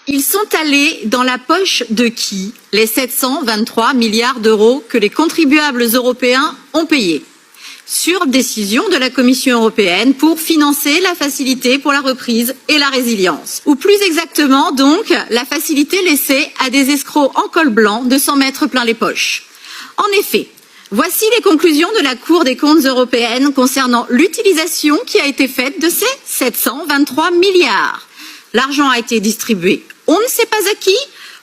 Ils sont allés dans la poche de qui, les 723 milliards d'euros que les contribuables européens ont payés? Sur décision de la Commission européenne pour financer la facilité pour la reprise et la résilience. Ou plus exactement, donc, la facilité laissée à des escrocs en col blanc de s'en mettre plein les poches. En effet, voici les conclusions de la Cour des comptes européenne concernant l'utilisation qui a été faite de ces 723 milliards. L'argent a été distribué on ne sait pas à qui,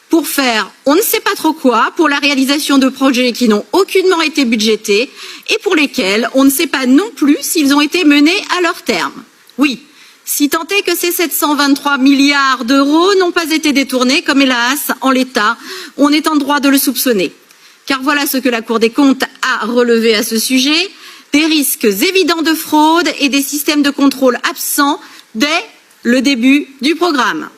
pour faire on ne sait pas trop quoi, pour la réalisation de projets qui n'ont aucunement été budgétés et pour lesquels on ne sait pas non plus s'ils ont été menés à leur terme. Oui, si tant est que ces 723 milliards d'euros n'ont pas été détournés, comme hélas, en l'état, on est en droit de le soupçonner. Car voilà ce que la Cour des comptes a relevé à ce sujet, des risques évidents de fraude et des systèmes de contrôle absents dès le début du programme.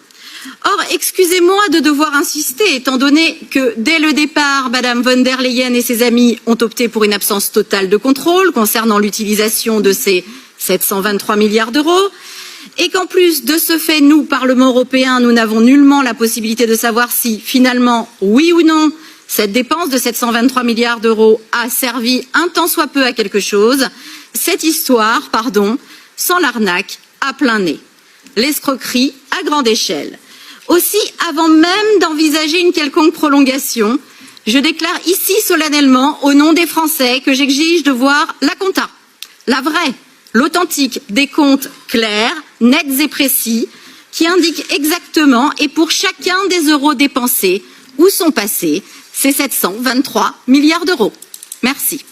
Or, excusez-moi de devoir insister, étant donné que dès le départ, Madame von der Leyen et ses amis ont opté pour une absence totale de contrôle concernant l'utilisation de ces 723 milliards d'euros, et qu'en plus de ce fait, nous, Parlement européen, nous n'avons nullement la possibilité de savoir si, finalement, oui ou non, cette dépense de 723 milliards d'euros a servi un tant soit peu à quelque chose, cette histoire, sans l'arnaque, à plein nez. L'escroquerie à grande échelle. Aussi, avant même d'envisager une quelconque prolongation, je déclare ici solennellement, au nom des Français, que j'exige de voir la compta, la vraie, l'authentique, des comptes clairs, nets et précis, qui indiquent exactement et pour chacun des euros dépensés où sont passés ces 723 milliards d'euros. Merci.